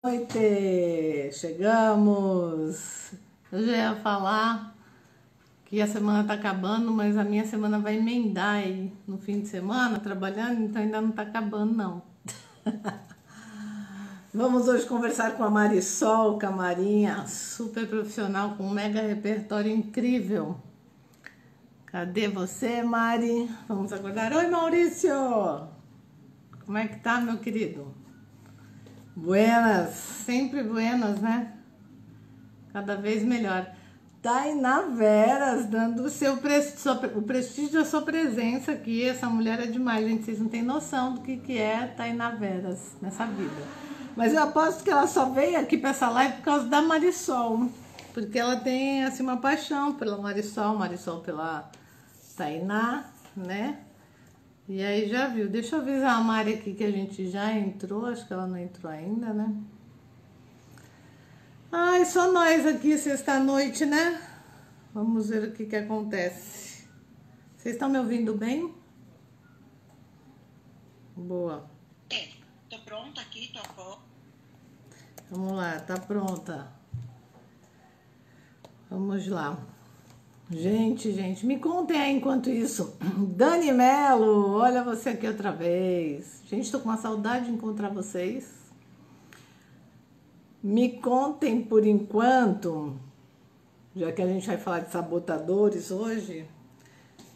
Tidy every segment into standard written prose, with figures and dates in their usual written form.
Noite, chegamos. Eu já ia falar que a semana tá acabando, mas a minha semana vai emendar aí no fim de semana, trabalhando, então ainda não tá acabando, não. Vamos hoje conversar com a Marisol Camarinha, super profissional, com um mega repertório incrível. Cadê você, Mari? Vamos acordar. Oi, Maurício! Como é que tá, meu querido? Buenas, sempre buenas, né? Cada vez melhor. Tainá Veras, dando o prestígio da sua presença aqui. Essa mulher é demais, gente. Vocês não têm noção do que é Tainá Veras nessa vida. Mas eu aposto que ela só veio aqui para essa live por causa da Marisol. Porque ela tem, assim, uma paixão pela Marisol pela Tainá, né? E aí já viu. Deixa eu avisar a Mari aqui que a gente já entrou. Acho que ela não entrou ainda, né? Ai, só nós aqui sexta-noite, né? Vamos ver o que acontece. Vocês estão me ouvindo bem? Boa. Tô pronta aqui, tô pronta. Vamos lá, tá pronta. Vamos lá. Gente, me contem aí enquanto isso. Dani Melo, olha você aqui outra vez. Gente, tô com uma saudade de encontrar vocês. Me contem por enquanto, já que a gente vai falar de sabotadores hoje,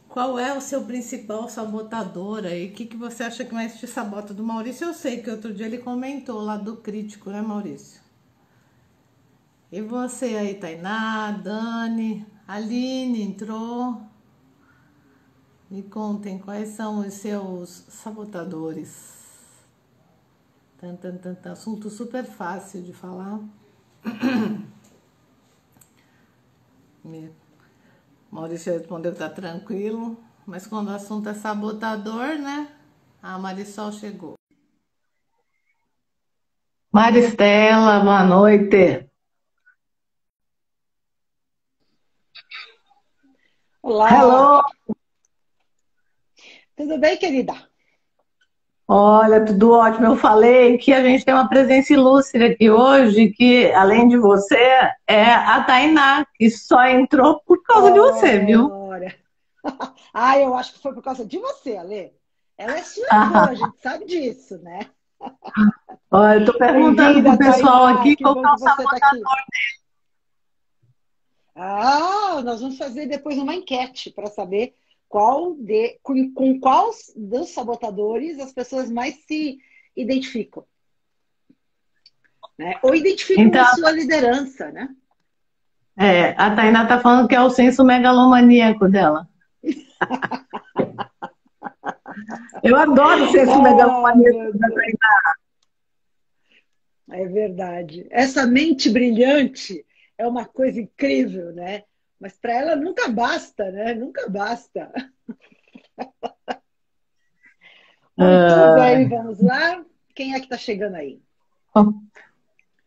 qual é o seu principal sabotador aí? O que você acha que mais te sabota do Maurício? Eu sei que outro dia ele comentou lá do crítico, né, Maurício? E você aí, Tainá, Dani, Aline entrou? Me contem quais são os seus sabotadores. Assunto super fácil de falar. Maurício respondeu que tá tranquilo, mas quando o assunto é sabotador, né? A Marisol chegou. Maristela, boa noite. Olá, Hello! tudo bem, querida? Olha, tudo ótimo. Eu falei que a gente tem uma presença ilustre aqui hoje, que além de você, é a Tainá, que só entrou por causa de você, viu? Ora. Eu acho que foi por causa de você, Alê. Ela é sua fã, a gente sabe disso, né? Olha, eu tô perguntando pro Bem-vinda, pessoal Tainá, aqui que qual que bom é que o você está aqui. sabotador. Nós vamos fazer depois uma enquete para saber com qual dos sabotadores as pessoas mais se identificam, né? Ou identificam a Então, sua liderança, né? a Tainá tá falando que é o senso megalomaníaco dela. Eu adoro o senso megalomaníaco Meu da Deus. Tainá. É verdade. Essa mente brilhante é uma coisa incrível, né? Mas para ela nunca basta, né? Nunca basta. Muito bem, vamos lá. Quem é que está chegando aí?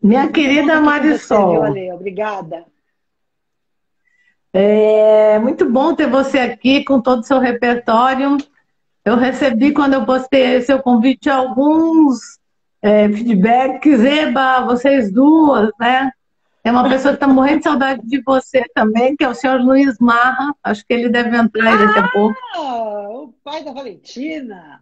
Minha Muito bom estar querida aqui com você, viu, Marisol, Ale? Obrigada. é muito bom ter você aqui com todo o seu repertório. Eu recebi, quando eu postei seu convite, alguns feedbacks. Eba, vocês duas, né? Tem uma pessoa que está morrendo de saudade de você também, que é o senhor Luiz Marra. Acho que ele deve entrar aí daqui a pouco. O pai da Valentina.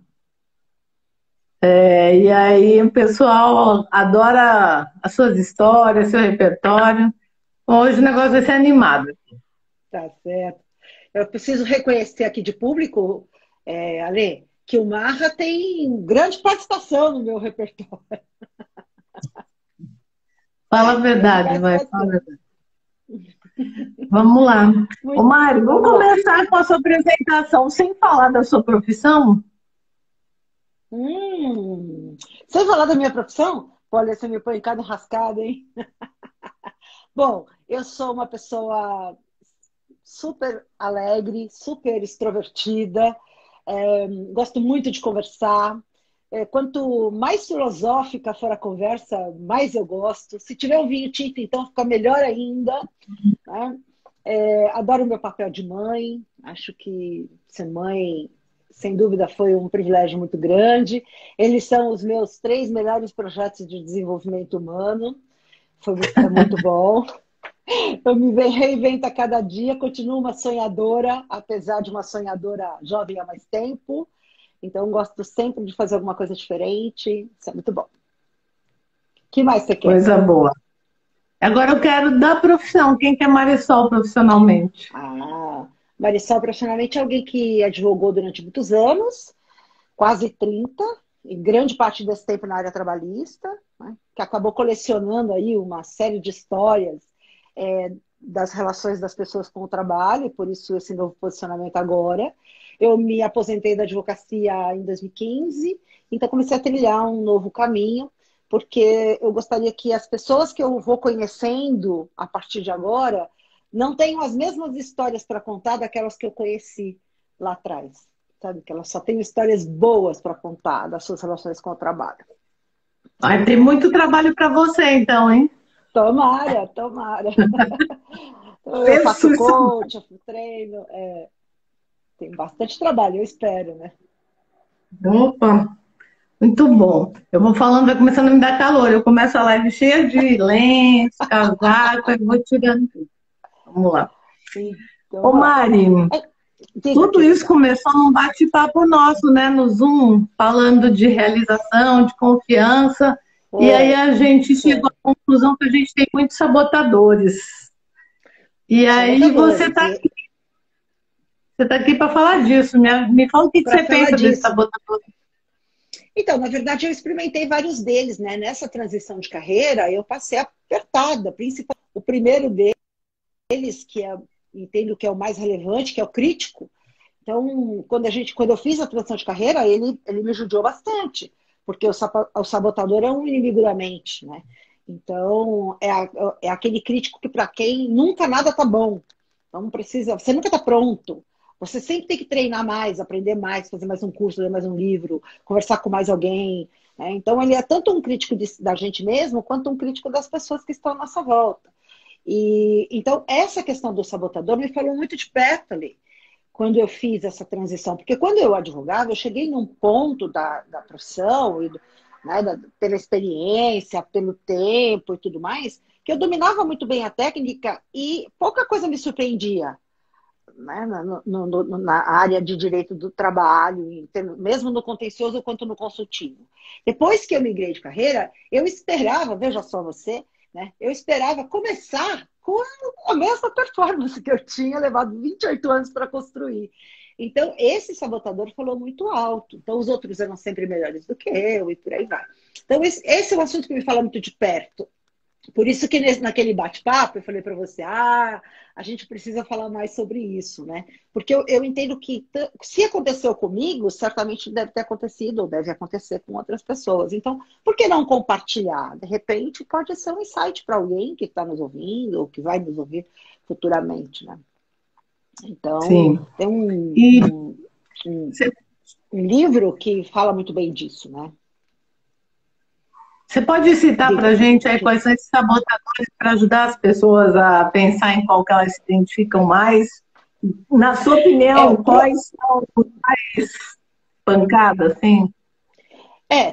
E aí o pessoal adora as suas histórias, seu repertório. Hoje o negócio vai ser animado. Tá certo. Eu preciso reconhecer aqui de público, Ale, que o Marra tem grande participação no meu repertório. Fala a Grande verdade, vai. Fala a participação. verdade. Vamos lá. Ô, Muito, Mário, vamos vamos lá. começar com a sua apresentação sem falar da sua profissão? Sem falar da minha profissão, olha, você me põe em cada enrascada, hein? Bom, eu sou uma pessoa super alegre, super extrovertida, gosto muito de conversar. Quanto mais filosófica for a conversa, mais eu gosto. Se tiver um vinho tinto, então fica melhor ainda, né? Adoro o meu papel de mãe, acho que ser mãe sem dúvida, foi um privilégio muito grande. Eles são os meus 3 melhores projetos de desenvolvimento humano. É muito bom. Eu me reinvento a cada dia, continuo uma sonhadora, apesar de uma sonhadora jovem há mais tempo. Então, gosto sempre de fazer alguma coisa diferente. Isso é muito bom. O que mais você quer? Coisa boa. Agora eu quero da profissão. Quem que é Marisol profissionalmente? Marisol, profissionalmente, é alguém que advogou durante muitos anos, quase 30, e grande parte desse tempo na área trabalhista, né, que acabou colecionando aí uma série de histórias das relações das pessoas com o trabalho, e por isso esse novo posicionamento agora. Eu me aposentei da advocacia em 2015, então comecei a trilhar um novo caminho, porque eu gostaria que as pessoas que eu vou conhecendo a partir de agora não tenham as mesmas histórias para contar daquelas que eu conheci lá atrás. Sabe? Que elas só têm histórias boas para contar das suas relações com o trabalho. Vai ter muito trabalho para você, então, hein? Tomara, tomara. Eu faço Penso. coach, eu treino. Tem bastante trabalho, eu espero, né? Opa, muito bom. Eu vou falando, vai começando a me dar calor. Eu começo a live cheia de lenço, casaco, eu vou tirando tudo. Vamos lá. Então, Ô, vamos lá. Mari, Diga, tudo isso querida. começou num bate-papo nosso, né, no Zoom, falando de realização, de confiança. E aí Foi, a gente chegou foi. à conclusão que a gente tem muitos sabotadores. E aí Sabotadores. você tá aqui para falar disso. Me fala o que que Para você falar pensa desse disso. sabotador. Então, na verdade, eu experimentei vários deles, né? Nessa transição de carreira, eu passei apertada, principalmente o primeiro deles, entendo que é o mais relevante, que é o crítico. Então, quando eu fiz a transição de carreira, ele me judiou bastante, porque o sabotador é um inimigo da mente, né? Então, é aquele crítico que para quem nunca nada tá bom. Então, você nunca está pronto. Você sempre tem que treinar mais, aprender mais, fazer mais um curso, ler mais um livro, conversar com mais alguém, né? Então, ele é tanto um crítico da gente mesmo, quanto um crítico das pessoas que estão à nossa volta. Então, essa questão do sabotador me falou muito de perto ali, quando eu fiz essa transição. Porque quando eu advogava, eu cheguei num ponto da profissão, né, pela experiência, pelo tempo e tudo mais, que eu dominava muito bem a técnica e pouca coisa me surpreendia, né, na área de direito do trabalho, mesmo no contencioso quanto no consultivo. Depois que eu migrei de carreira, eu esperava, veja só você, né, eu esperava começar com a mesma performance que eu tinha levado 28 anos para construir. Então, esse sabotador falou muito alto. Então, os outros eram sempre melhores do que eu e por aí vai. Então, esse é um assunto que me fala muito de perto. Por isso que naquele bate-papo eu falei para você, a gente precisa falar mais sobre isso, né? Porque eu entendo que se aconteceu comigo, certamente deve ter acontecido ou deve acontecer com outras pessoas. Então, por que não compartilhar? De repente, pode ser um insight para alguém que está nos ouvindo ou que vai nos ouvir futuramente, né? Então, Sim. tem E um, você um livro que fala muito bem disso, né? Você pode citar para Diga, a gente aí querida. quais são esses sabotadores para ajudar as pessoas a pensar em qual que elas se identificam mais? Na sua É, o opinião, pro, quais são os mais pancadas, assim?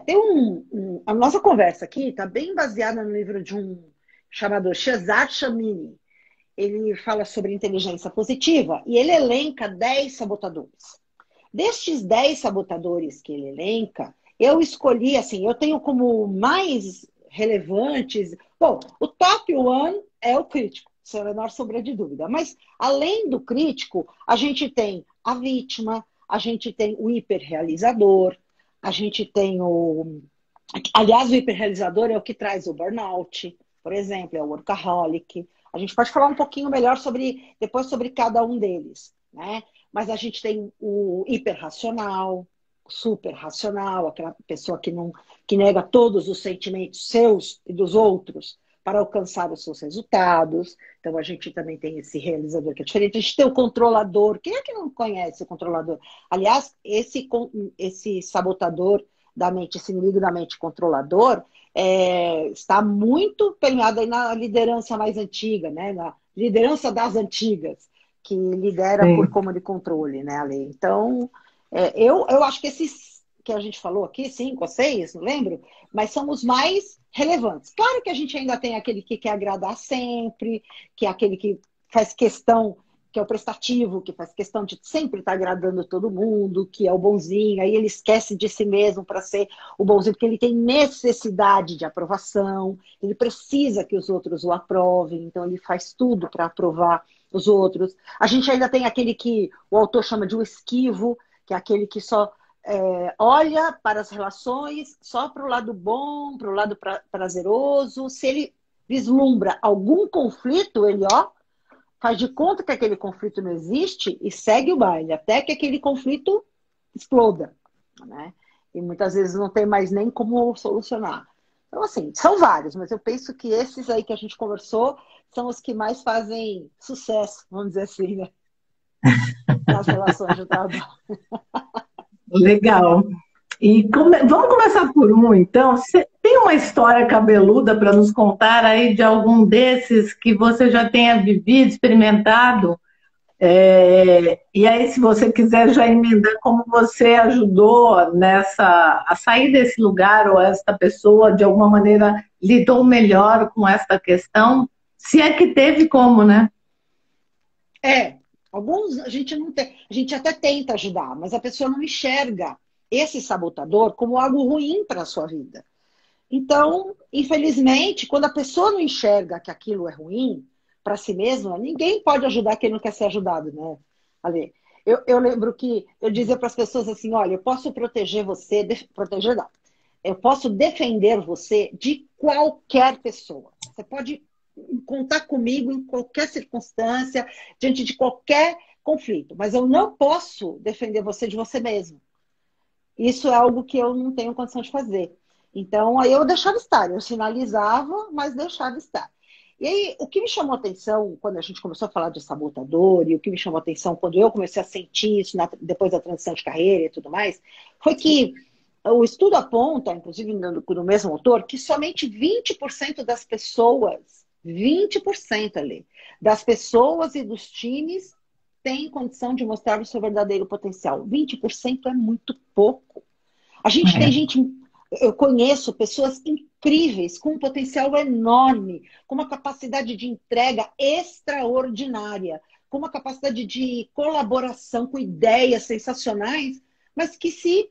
Tem a nossa conversa aqui está bem baseada no livro de um chamado Shazad Shamini. Ele fala sobre inteligência positiva e ele elenca 10 sabotadores. Destes 10 sabotadores que ele elenca, eu escolhi, assim, eu tenho como mais relevantes. Bom, o top one é o crítico, sem a menor sombra de dúvida. Mas, além do crítico, a gente tem a vítima, a gente tem o hiperrealizador, a gente tem o. Aliás, o hiperrealizador é o que traz o burnout, por exemplo, é o workaholic. A gente pode falar um pouquinho melhor depois sobre cada um deles, né? Mas a gente tem o hiperracional, o superracional, aquela pessoa que nega todos os sentimentos seus e dos outros para alcançar os seus resultados. Então a gente também tem esse realizador que é diferente. A gente tem o controlador. Quem é que não conhece o controlador? Aliás, esse sabotador da mente, esse inimigo da mente controlador, está muito permeado aí na liderança mais antiga, né? Na liderança das antigas, que lidera por Sim. comando e controle, né, Ale? Então, Eu acho que esses que a gente falou aqui, 5 ou 6, não lembro, mas são os mais relevantes. Claro que a gente ainda tem aquele que quer agradar sempre, que é aquele que faz questão, que é o prestativo, que faz questão de sempre estar agradando todo mundo, que é o bonzinho, aí ele esquece de si mesmo para ser o bonzinho, porque ele tem necessidade de aprovação, ele precisa que os outros o aprovem, então ele faz tudo para aprovar os outros. A gente ainda tem aquele que o autor chama de o esquivo, que é aquele que só olha para as relações só para o lado bom, para o lado prazeroso. Se ele vislumbra algum conflito, ele faz de conta que aquele conflito não existe e segue o baile, até que aquele conflito exploda, né? E muitas vezes não tem mais nem como solucionar. Então, assim, são vários, mas eu penso que esses aí que a gente conversou são os que mais fazem sucesso, vamos dizer assim, né? Nas relações de trabalho. Legal. Vamos começar por um, então. Você tem uma história cabeluda para nos contar aí de algum desses que você já tenha vivido, experimentado? E aí, se você quiser já emendar como você ajudou a sair desse lugar, ou esta pessoa de alguma maneira lidou melhor com esta questão, se é que teve como, né? Alguns a gente não tem, a gente até tenta ajudar, mas a pessoa não enxerga esse sabotador como algo ruim para a sua vida. Então, infelizmente, quando a pessoa não enxerga que aquilo é ruim para si mesma, ninguém pode ajudar quem não quer ser ajudado, né, Ale? Eu lembro que eu dizia para as pessoas assim, olha, eu posso proteger você, proteger não, eu posso defender você de qualquer pessoa. Você pode contar comigo em qualquer circunstância, diante de qualquer conflito, mas eu não posso defender você de você mesmo. Isso é algo que eu não tenho condição de fazer. Então, aí eu deixava estar, eu sinalizava, mas deixava estar. E aí, o que me chamou a atenção quando a gente começou a falar de sabotador, e o que me chamou a atenção quando eu comecei a sentir isso depois da transição de carreira e tudo mais, foi que o estudo aponta, inclusive no mesmo autor, que somente 20% das pessoas, 20% ali, das pessoas e dos times têm condição de mostrar o seu verdadeiro potencial. 20% é muito pouco. A gente tem gente, eu conheço pessoas incríveis, com um potencial enorme, com uma capacidade de entrega extraordinária, com uma capacidade de colaboração, com ideias sensacionais, mas que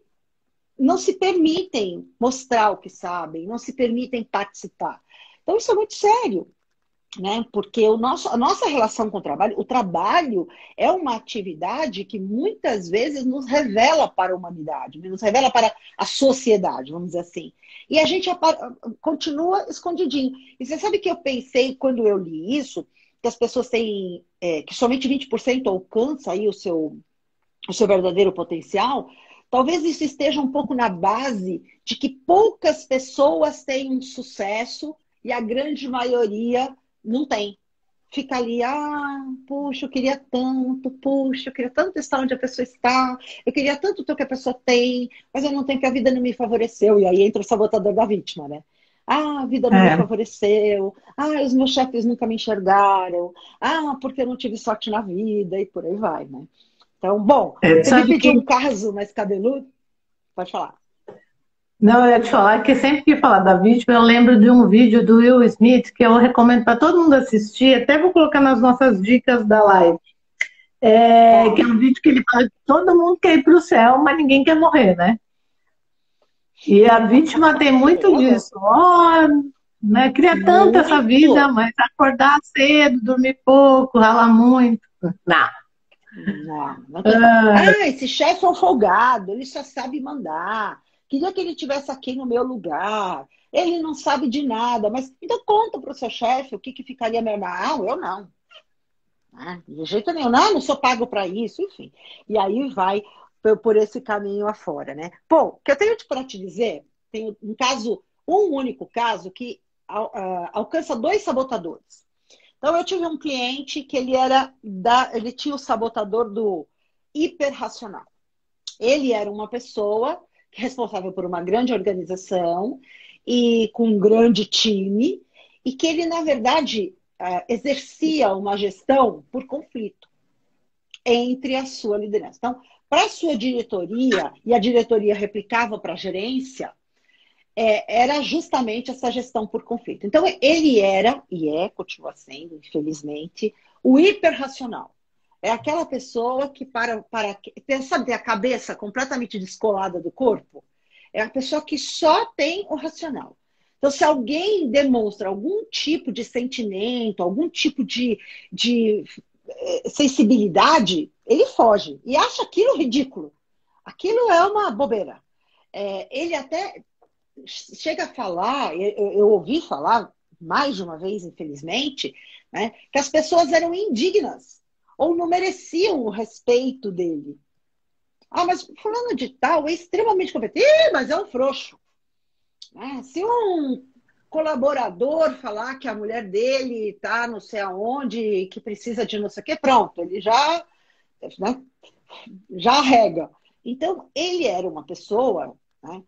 não se permitem mostrar o que sabem, não se permitem participar. Então, isso é muito sério, né? Porque a nossa relação com o trabalho é uma atividade que muitas vezes nos revela para a humanidade, nos revela para a sociedade, vamos dizer assim. E a gente continua escondidinho. E você sabe que eu pensei, quando eu li isso, que as pessoas têm, que somente 20% alcança aí o seu verdadeiro potencial. Talvez isso esteja um pouco na base de que poucas pessoas têm um sucesso e a grande maioria não tem. Fica ali, puxa, eu queria tanto estar onde a pessoa está, eu queria tanto ter o que a pessoa tem, mas eu não tenho, que a vida não me favoreceu. E aí entra o sabotador da vítima, né? A vida não me favoreceu, os meus chefes nunca me enxergaram, porque eu não tive sorte na vida, e por aí vai, né? Então, bom, você me Sabe pediu que um caso mais cabeludo? Pode falar. Não, eu ia te falar que sempre que falar da vítima, eu lembro de um vídeo do Will Smith que eu recomendo para todo mundo assistir, até vou colocar nas nossas dicas da live. Que é um vídeo que ele fala que todo mundo quer ir para o céu, mas ninguém quer morrer, né? E a vítima tem muito disso. Né, queria tanto essa vida, mas acordar cedo, dormir pouco, ralar muito. Não. Não tem. Esse chefe é um folgado, ele só sabe mandar. Queria que ele tivesse aqui no meu lugar. Ele não sabe de nada, mas então conta para o seu chefe o que ficaria melhor. Eu não. De jeito nenhum. Não sou pago para isso, enfim. E aí vai por esse caminho afora, né? Bom, o que eu tenho para te dizer, tem um único caso que alcança 2 sabotadores. Então, eu tive um cliente que ele tinha o sabotador do hiperracional. Ele era uma pessoa responsável por uma grande organização e com um grande time, e que ele, na verdade, exercia uma gestão por conflito. entre a sua liderança. Então, para a sua diretoria, e a diretoria replicava para a gerência, era justamente essa gestão por conflito. Então, ele era, e continua sendo, infelizmente, o hiperracional. É aquela pessoa que, sabe, a cabeça completamente descolada do corpo, é a pessoa que só tem o racional. Então, se alguém demonstra algum tipo de sentimento, algum tipo de sensibilidade, ele foge e acha aquilo ridículo. Aquilo é uma bobeira. Ele até chega a falar, eu ouvi falar mais de uma vez, infelizmente, né, que as pessoas eram indignas ou não mereciam o respeito dele. Ah, mas fulano de tal é extremamente competente. Mas é um frouxo. Se um colaborador falar que a mulher dele está não sei aonde, que precisa de não sei o quê, pronto, ele já, né, já rega. Então, ele era uma pessoa, né,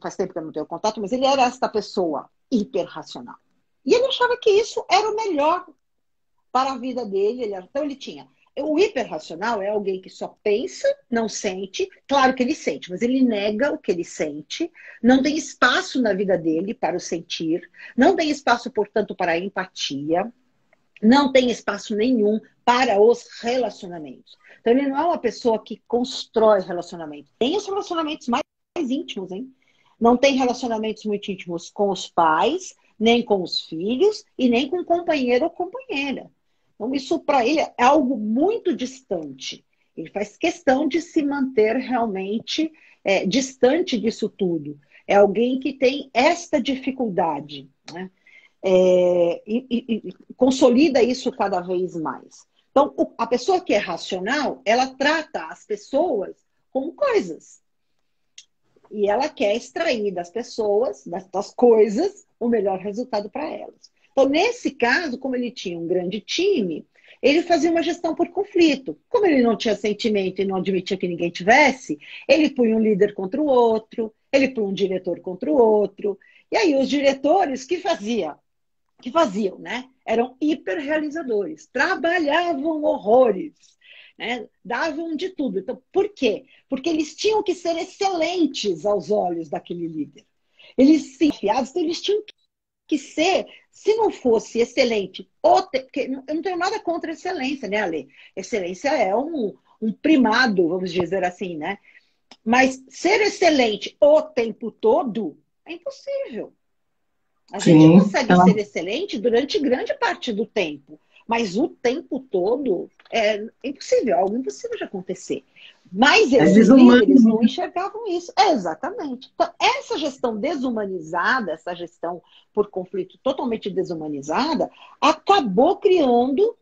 faz tempo que eu não tenho contato, mas ele era essa pessoa hiperracional. E ele achava que isso era o melhor para a vida dele. Então, ele tinha... O hiperracional é alguém que só pensa, não sente. Claro que ele sente, mas ele nega o que ele sente. Não tem espaço na vida dele para o sentir. Não tem espaço, portanto, para a empatia. Não tem espaço nenhum para os relacionamentos. Então, ele não é uma pessoa que constrói relacionamentos. Tem os relacionamentos mais íntimos, hein? Não tem relacionamentos muito íntimos com os pais, nem com os filhos, e nem com o companheiro ou companheira. Então, isso para ele é algo muito distante. Ele faz questão de se manter realmente distante disso tudo. É alguém que tem esta dificuldade, né? E consolida isso cada vez mais. Então, a pessoa que é racional, ela trata as pessoas como coisas. E ela quer extrair das pessoas, das coisas, o melhor resultado para elas. Então, nesse caso, como ele tinha um grande time, ele fazia uma gestão por conflito. Como ele não tinha sentimento e não admitia que ninguém tivesse, ele punha um líder contra o outro, ele punha um diretor contra o outro. E aí os diretores, que faziam, né? Eram hiperrealizadores, trabalhavam horrores, né? Davam de tudo. Então, por quê? Porque eles tinham que ser excelentes aos olhos daquele líder. Eles se enfiavam, então eles tinham que ser, se não fosse excelente, porque eu não tenho nada contra a excelência, né, Ale? Excelência é um primado, vamos dizer assim, né? Mas ser excelente o tempo todo é impossível. A gente consegue ser excelente durante grande parte do tempo, mas o tempo todo é impossível, algo impossível de acontecer. Mas esses líderes não enxergavam isso. Exatamente. Então, essa gestão desumanizada, essa gestão por conflito totalmente desumanizada, acabou criando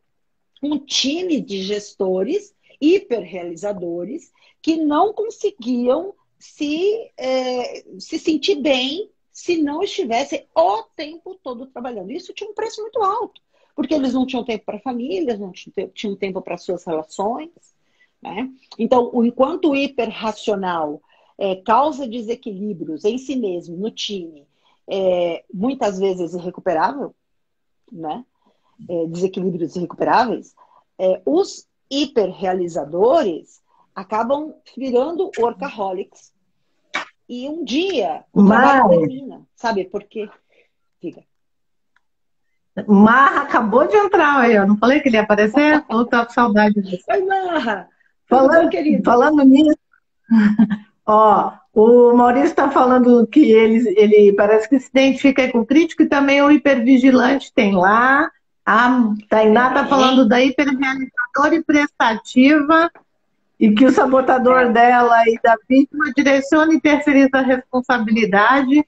um time de gestores hiperrealizadores que não conseguiam se sentir bem se não estivessem o tempo todo trabalhando. Isso tinha um preço muito alto, porque eles não tinham tempo para a família, eles não tinham tempo para suas relações, né? Então, enquanto o hiperracional causa desequilíbrios em si mesmo, no time, muitas vezes irrecuperável, né? Desequilíbrios irrecuperáveis, os hiperrealizadores acabam virando workaholics. E um dia o trabalho termina, sabe por quê? Fica. Marra acabou de entrar aí, eu não falei que ele ia aparecer? Ou tá com saudade disso? Oi, Marra! Falando nisso, ó, o Maurício está falando que ele parece que se identifica com o crítico e também o hipervigilante tem lá. A Tainá está falando da hiperrealizadora e prestativa e que o sabotador dela e da vítima direciona e terceiriza a responsabilidade.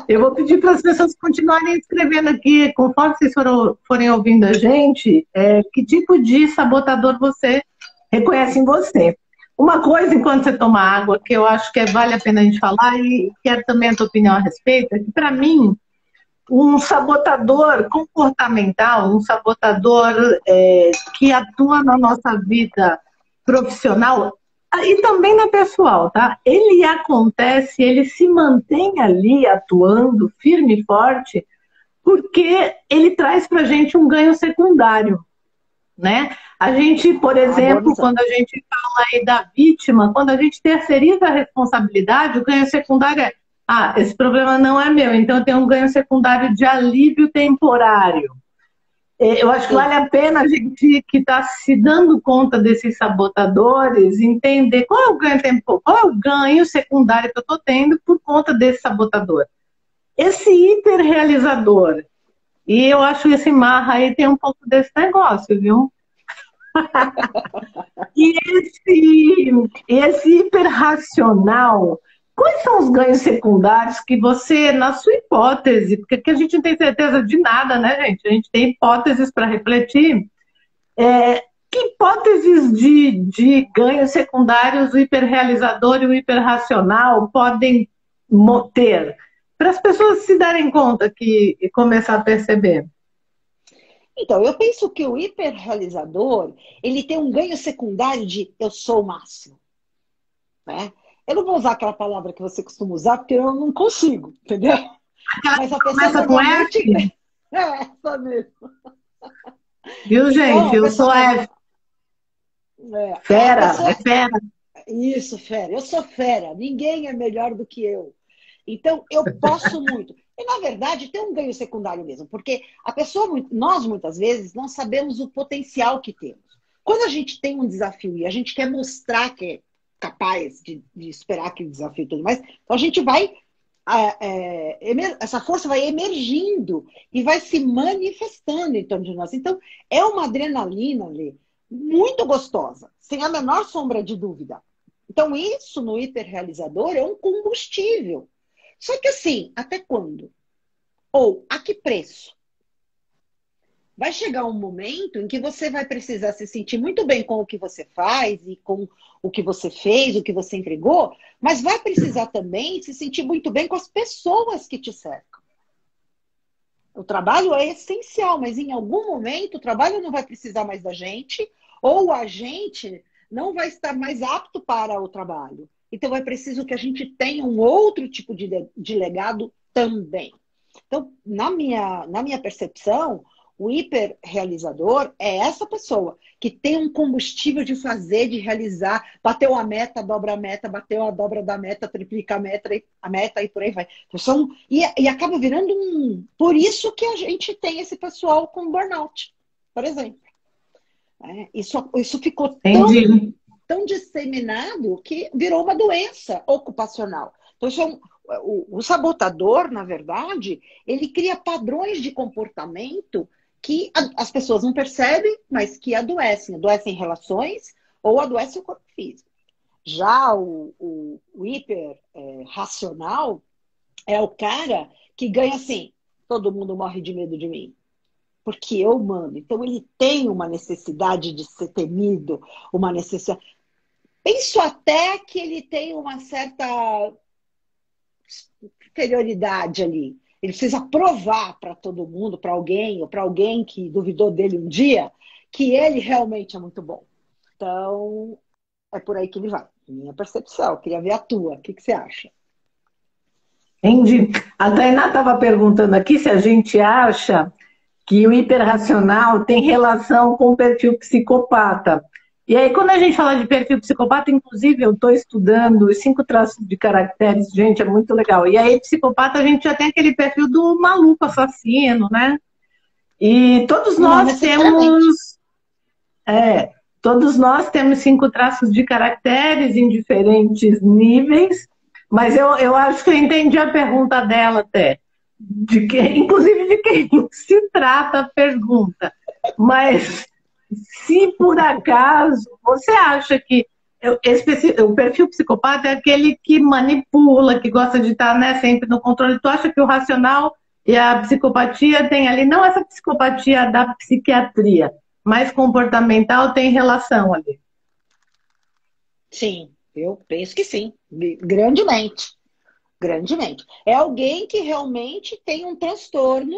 Eu vou pedir para as pessoas continuarem escrevendo aqui, conforme vocês forem ouvindo a gente, que tipo de sabotador você reconhece em você. Uma coisa, enquanto você toma água, que eu acho que vale a pena a gente falar, e quero também a tua opinião a respeito, é que, para mim, um sabotador comportamental, um sabotador que atua na nossa vida profissional e também na pessoal, tá? Ele acontece, ele se mantém ali atuando firme e forte, porque ele traz pra gente um ganho secundário, né? A gente, por Ah, boa exemplo, visão. quando a gente fala aí da vítima, quando a gente terceiriza a responsabilidade, o ganho secundário é, esse problema não é meu, então eu tenho um ganho secundário de alívio temporário. Eu acho que vale Sim. a pena a gente que está se dando conta desses sabotadores entender qual é o ganho tempo, qual é o ganho secundário que eu estou tendo por conta desse sabotador. Esse hiperrealizador, e eu acho que esse marra aí tem um pouco desse negócio, viu? E esse hiperracional, quais são os ganhos secundários que você, na sua hipótese, porque aqui a gente não tem certeza de nada, né, gente? A gente tem hipóteses para refletir. Que hipóteses de ganhos secundários o hiperrealizador e o hiperracional podem ter? Para as pessoas se darem conta que, e começar a perceber. Então, eu penso que o hiperrealizador, ele tem um ganho secundário de eu sou o máximo, né? Eu não vou usar aquela palavra que você costuma usar, porque eu não consigo, entendeu? Aquela Mas que a pessoa começa com normalmente F, é essa mesmo. viu, Então, gente? a Eu pessoa sou F, normal, a fera, pessoa é fera. isso, fera. Eu sou fera. Ninguém é melhor do que eu. Então, eu posso muito. E, na verdade, tem um ganho secundário mesmo, porque a pessoa, nós muitas vezes não sabemos o potencial que temos. Quando a gente tem um desafio e a gente quer mostrar que é capaz de superar aquele desafio e tudo mais, então a gente vai, essa força vai emergindo e vai se manifestando em torno de nós. Então, é uma adrenalina ali muito gostosa, sem a menor sombra de dúvida. Então, isso no hiperrealizador é um combustível. Só que assim, até quando? Ou a que preço? Vai chegar um momento em que você vai precisar se sentir muito bem com o que você faz e com o que você fez, o que você entregou, mas vai precisar também se sentir muito bem com as pessoas que te cercam. O trabalho é essencial, mas em algum momento o trabalho não vai precisar mais da gente, ou a gente não vai estar mais apto para o trabalho. Então é preciso que a gente tenha um outro tipo de legado também. Então, na minha percepção, o hiperrealizador é essa pessoa que tem um combustível de fazer, de realizar, bateu a meta, dobra a meta, bateu a dobra da meta, triplica a meta e por aí vai. Então, e acaba virando um. Por isso que a gente tem esse pessoal com burnout, por exemplo. Isso ficou Entendi. tão disseminado que virou uma doença ocupacional. Então, o sabotador, na verdade, ele cria padrões de comportamento que as pessoas não percebem, mas que adoecem. Adoecem relações ou adoecem o corpo físico. Já o hiper racional é o cara que ganha assim, todo mundo morre de medo de mim porque eu mando. Então ele tem uma necessidade de ser temido, uma necessidade. Penso até que ele tem uma certa superioridade ali. Ele precisa provar para todo mundo, para alguém, ou para alguém que duvidou dele um dia, que ele realmente é muito bom. Então, é por aí que ele vai. Minha percepção. Queria ver a tua. O que você acha? Entendi. A Tainá estava perguntando aqui se a gente acha que o hiperracional tem relação com o perfil psicopata. E aí, quando a gente fala de perfil psicopata, inclusive, eu estou estudando os 5 traços de caracteres, gente, é muito legal. E aí, psicopata, a gente já tem aquele perfil do maluco assassino, né? E Não necessariamente. é, todos nós temos 5 traços de caracteres em diferentes níveis, mas eu acho que eu entendi a pergunta dela até, inclusive de quem se trata a pergunta. Mas se por acaso você acha que o perfil psicopata é aquele que manipula, que gosta de estar, né, sempre no controle, tu acha que o racional e a psicopatia tem ali, não essa psicopatia da psiquiatria, mas comportamental tem relação ali? Sim, eu penso que sim. Grandemente. Grandemente. É alguém que realmente tem um transtorno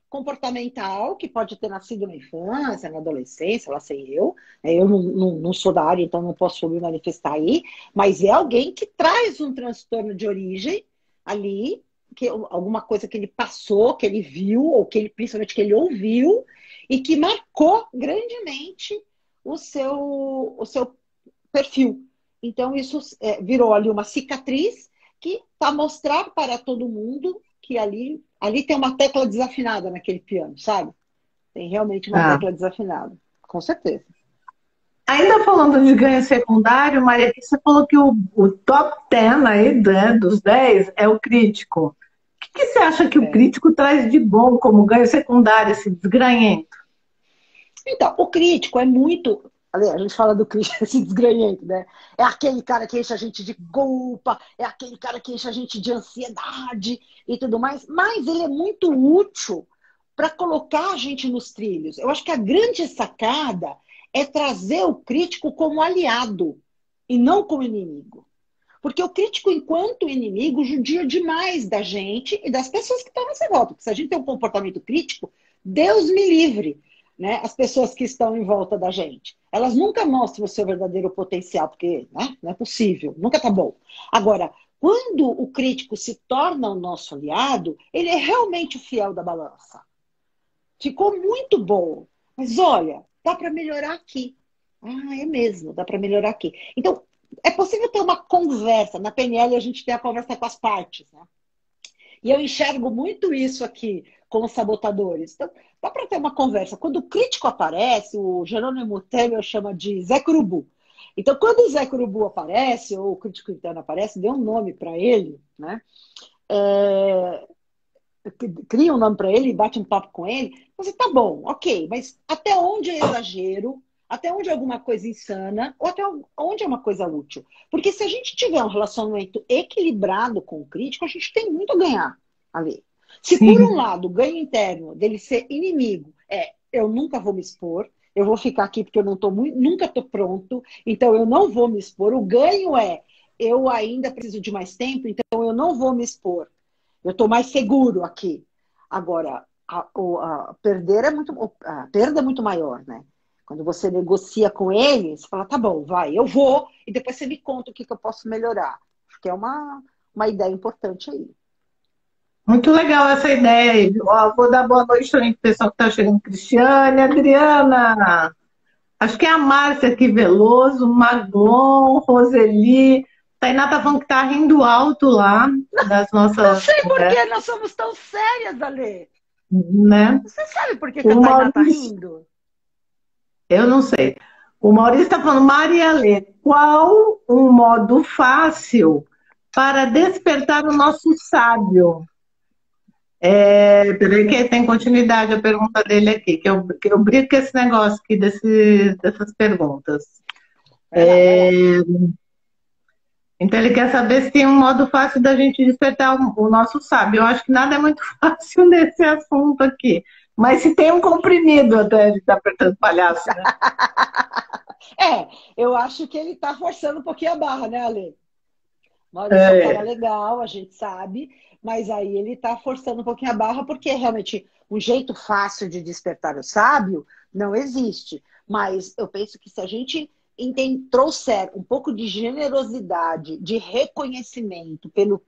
comportamental, que pode ter nascido na infância, na adolescência, lá sei eu. Eu não sou da área, então não posso me manifestar aí, mas é alguém que traz um transtorno de origem ali, alguma coisa que ele passou, que ele viu, ou que ele, principalmente que ele ouviu, e que marcou grandemente o seu perfil. Então, isso virou ali uma cicatriz que está mostrar para todo mundo que ali tem uma tecla desafinada naquele piano, sabe? Tem realmente uma Tá. tecla desafinada. Com certeza. Ainda falando de ganho secundário, Maria, você falou que o top 10 aí, né, dos 10 é o crítico. O que você acha que o É. crítico traz de bom como ganho secundário, esse desgranhento? Então, o crítico é muito. A gente fala do crítico esse desgranhento, né? É aquele cara que enche a gente de culpa, é aquele cara que enche a gente de ansiedade e tudo mais, mas ele é muito útil para colocar a gente nos trilhos. Eu acho que a grande sacada é trazer o crítico como aliado e não como inimigo. Porque o crítico, enquanto inimigo, judia demais da gente e das pessoas que estão à nossa volta. Porque se a gente tem um comportamento crítico, Deus me livre, né? As pessoas que estão em volta da gente. Elas nunca mostram o seu verdadeiro potencial, porque, né, não é possível, nunca tá bom. Agora, quando o crítico se torna o nosso aliado, ele é realmente o fiel da balança. Ficou muito bom, mas olha, dá para melhorar aqui. Ah, é mesmo, dá para melhorar aqui. Então, é possível ter uma conversa. Na PNL, a gente tem a conversa com as partes, né? E eu enxergo muito isso aqui com os sabotadores. Então, dá para ter uma conversa. Quando o crítico aparece, o Jerônimo Temer chama de Zé Curubu. Então, quando o Zé Curubu aparece, ou o crítico interno aparece, dê um nome para ele, né? É, cria um nome para ele, bate um papo com ele, você tá bom, ok, mas até onde é exagero, até onde é alguma coisa insana, ou até onde é uma coisa útil? Porque se a gente tiver um relacionamento equilibrado com o crítico, a gente tem muito a ganhar ali. Se por um Sim. lado o ganho interno dele ser inimigo eu nunca vou me expor, eu vou ficar aqui porque eu não tô nunca tô pronto, então eu não vou me expor. O ganho eu ainda preciso de mais tempo, então eu não vou me expor. Eu estou mais seguro aqui. Agora, a perda é muito maior, né? Quando você negocia com ele, você fala, tá bom, vai, eu vou, e depois você me conta o que eu posso melhorar. Acho que é uma ideia importante aí. Muito legal essa ideia aí. Ó, vou dar boa noite também para o pessoal que está chegando. Cristiane, Adriana. Acho que é a Márcia aqui, Veloso, Maglon, Roseli. Tainá tá falando que tá rindo alto lá das Não nossas sei por que conversas, nós somos tão sérias, Ale. né? Você sabe por que a O Tainá tá Maurício, rindo? eu não sei. O Maurício está falando, Maria Lê, qual um modo fácil para despertar o nosso sábio? Peraí que tem continuidade a pergunta dele aqui, que eu brinco com esse negócio aqui dessas perguntas. Vai lá, vai lá. Então ele quer saber se tem um modo fácil da gente despertar o nosso sábio. Eu acho que nada é muito fácil nesse assunto aqui. Mas se tem um comprimido até ele tá apertando palhaço, né? Eu acho que ele tá forçando um pouquinho a barra, né, Ale? Maurício é um cara É, legal, a gente sabe, mas aí ele está forçando um pouquinho a barra, porque realmente um jeito fácil de despertar o sábio não existe. Mas eu penso que se a gente trouxer um pouco de generosidade, de reconhecimento pelo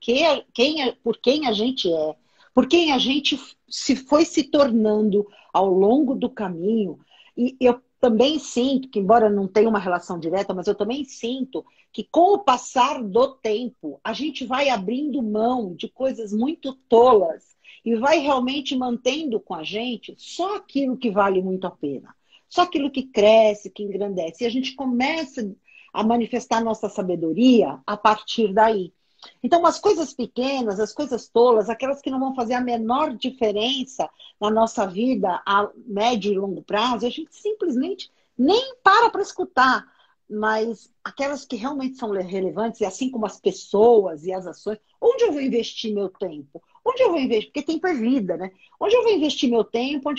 por quem a gente é, por quem a gente se foi se tornando ao longo do caminho, e eu também sinto que, embora não tenha uma relação direta, mas eu também sinto que com o passar do tempo, a gente vai abrindo mão de coisas muito tolas e vai realmente mantendo com a gente só aquilo que vale muito a pena. Só aquilo que cresce, que engrandece. E a gente começa a manifestar nossa sabedoria a partir daí. Então, as coisas pequenas, as coisas tolas, aquelas que não vão fazer a menor diferença na nossa vida a médio e longo prazo, a gente simplesmente nem para escutar. Mas aquelas que realmente são relevantes, e assim como as pessoas e as ações, onde eu vou investir meu tempo? Onde eu vou investir? Porque tempo é vida, né? Onde eu vou investir meu tempo?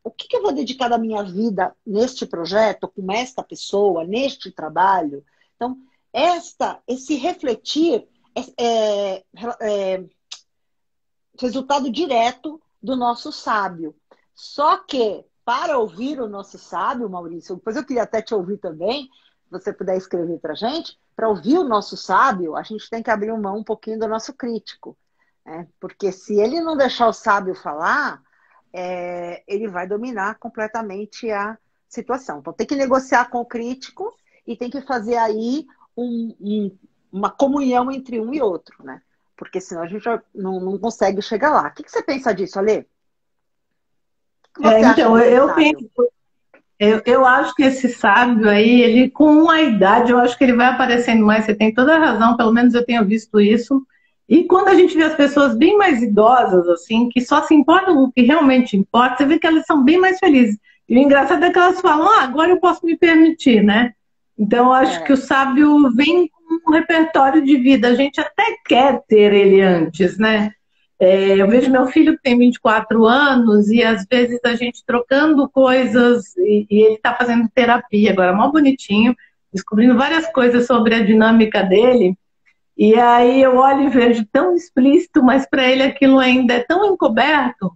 O que eu vou dedicar da minha vida neste projeto, com esta pessoa, neste trabalho? Então, esse refletir é resultado direto do nosso sábio. Só que, para ouvir o nosso sábio, Maurício, depois eu queria até te ouvir também, se você puder escrever para a gente, para ouvir o nosso sábio, a gente tem que abrir mão um pouquinho do nosso crítico. Né? Porque se ele não deixar o sábio falar, ele vai dominar completamente a situação. Então, tem que negociar com o crítico e tem que fazer aí uma comunhão entre um e outro, né? Porque senão a gente já não consegue chegar lá. O que você pensa disso, Alê? O que você acha Então, desse eu sábio? penso, eu acho que esse sábio aí, ele com a idade, eu acho que ele vai aparecendo mais, você tem toda a razão, pelo menos eu tenho visto isso. E quando a gente vê as pessoas bem mais idosas, assim, que só se importam com o que realmente importa, você vê que elas são bem mais felizes. E o engraçado é que elas falam, agora eu posso me permitir, né? Então, eu acho que o sábio vem com um repertório de vida. A gente até quer ter ele antes, né? Eu vejo meu filho que tem 24 anos e às vezes a gente trocando coisas e ele está fazendo terapia agora, mó bonitinho, descobrindo várias coisas sobre a dinâmica dele. E aí eu olho e vejo tão explícito, mas para ele aquilo ainda é tão encoberto,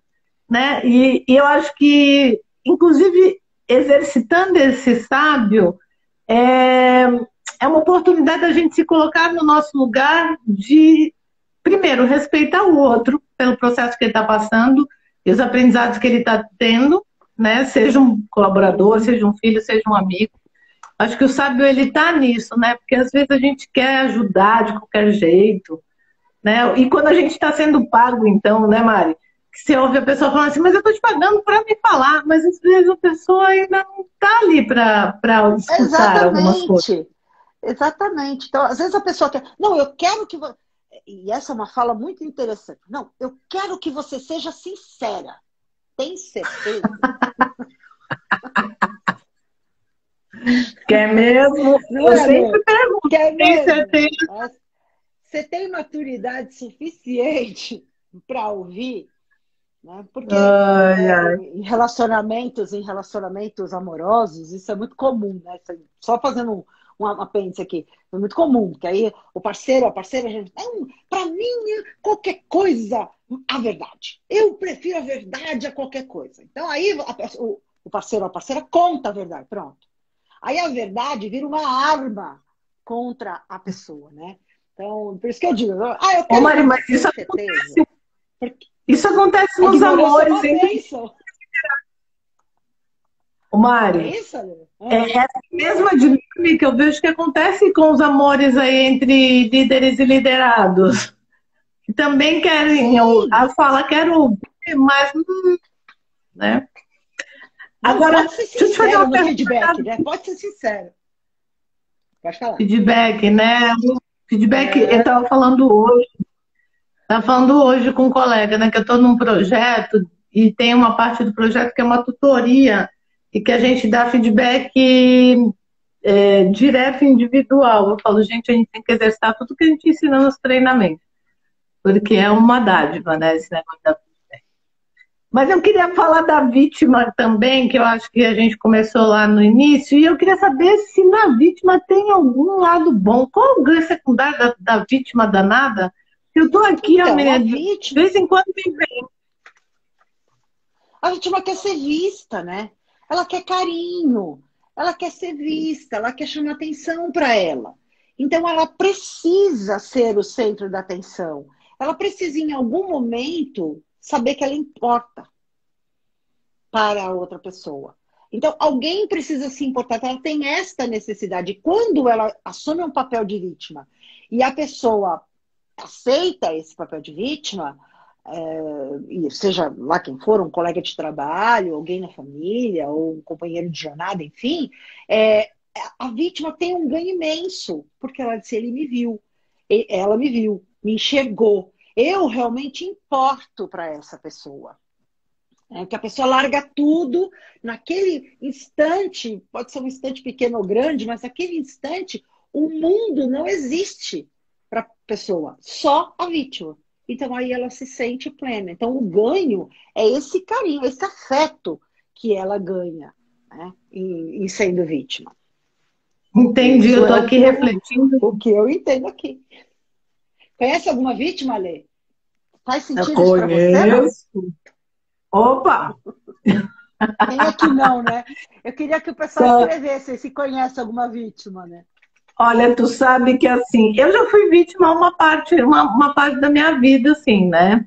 né? E eu acho que, inclusive, exercitando esse sábio, é, é uma oportunidade da gente se colocar no nosso lugar de, primeiro, respeitar o outro pelo processo que ele está passando e os aprendizados que ele está tendo, né? Seja um colaborador, seja um filho, seja um amigo. Acho que o sábio, ele está nisso, né? Porque às vezes a gente quer ajudar de qualquer jeito, né? E quando a gente está sendo pago, então, né, Mari? Que você ouve a pessoa falando assim, mas eu estou te pagando para me falar, mas às vezes a pessoa ainda não está ali para escutar algumas coisas. Exatamente. Exatamente. Então, às vezes a pessoa quer. Não, eu quero que você. E essa é uma fala muito interessante. Não, eu quero que você seja sincera. Tem certeza? Quer mesmo? Não Eu é, sempre né? pergunto, Quer tem mesmo? certeza? Você tem maturidade suficiente para ouvir? Né? Porque Ai, ai. em relacionamentos amorosos, isso é muito comum, né? Só fazendo um apêndice aqui, é muito comum, que aí o parceiro, a parceira, a gente, para mim, qualquer coisa, a verdade. Eu prefiro a verdade a qualquer coisa. Então aí o parceiro, a parceira conta a verdade, pronto. Aí a verdade vira uma arma contra a pessoa, né? Então, por isso que eu digo, eu Ô, quero Mari, que mas você tenha certeza. Porque isso acontece a nos ignorância é amores, uma hein? bênção. Ô, É Mari, isso, Ale? essa mesma dinâmica eu vejo que acontece com os amores aí entre líderes e liderados. Que também querem, Sim. a fala, quero ouvir, mas, né? Não, Agora, pode ser deixa eu te fazer sincero uma no pergunta. feedback, né? Pode ser sincero. Pode falar. Feedback, né? O feedback, É. estava falando hoje com um colega, né? Que eu estou num projeto e tem uma parte do projeto que é uma tutoria e que a gente dá feedback direto e individual. Eu falo, gente, a gente tem que exercitar tudo que a gente ensina nos treinamentos, porque é uma dádiva, né? Esse negócio da... Mas eu queria falar da vítima também, que eu acho que a gente começou lá no início, e eu queria saber se na vítima tem algum lado bom. Qual o ganho secundário da vítima danada? Eu estou aqui, Então, de vez em quando me vem. a vítima quer ser vista, né? Ela quer carinho, ela quer ser vista, ela quer chamar atenção para ela. Então, ela precisa ser o centro da atenção. Ela precisa, em algum momento, saber que ela importa para a outra pessoa. Então, alguém precisa se importar. Ela tem esta necessidade. Quando ela assume um papel de vítima e a pessoa aceita esse papel de vítima, e seja lá quem for, um colega de trabalho, alguém na família, ou um companheiro de jornada, enfim, a vítima tem um ganho imenso, porque ela disse, ele me viu, ela me viu, me enxergou. Eu realmente importo para essa pessoa. Que a pessoa larga tudo naquele instante, pode ser um instante pequeno ou grande, mas naquele instante o mundo não existe para a pessoa, só a vítima. Então aí ela se sente plena. Então o ganho é esse carinho, esse afeto que ela ganha, né, em sendo vítima. Entendi, Isso eu estou é aqui refletindo. o que eu entendo aqui. Conhece alguma vítima, Lê? Faz Eu sentido isso para você, não? conheço. Opa! Quem é que não, né? Eu queria que o pessoal escrevesse se conhece alguma vítima, né? Olha, tu sabe que assim, eu já fui vítima uma parte da minha vida, assim, né?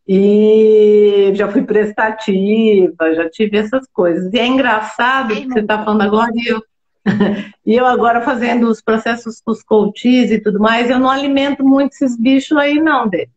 E já fui prestativa, já tive essas coisas. E é engraçado, Quem porque você está nunca? falando agora, e eu agora fazendo os processos com os coaches e tudo mais, eu não alimento muito esses bichos aí, não, deles.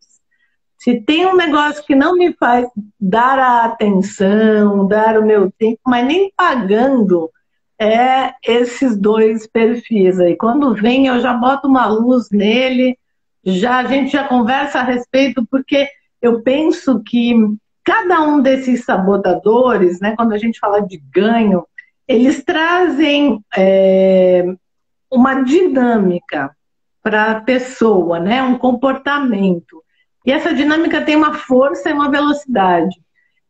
Se tem um negócio que não me faz dar a atenção, dar o meu tempo, mas nem pagando, é esses dois perfis aí. Quando vem, eu já boto uma luz nele, já a gente já conversa a respeito, porque eu penso que cada um desses sabotadores, né, quando a gente fala de ganho, eles trazem uma dinâmica para a pessoa, né, um comportamento. E essa dinâmica tem uma força e uma velocidade.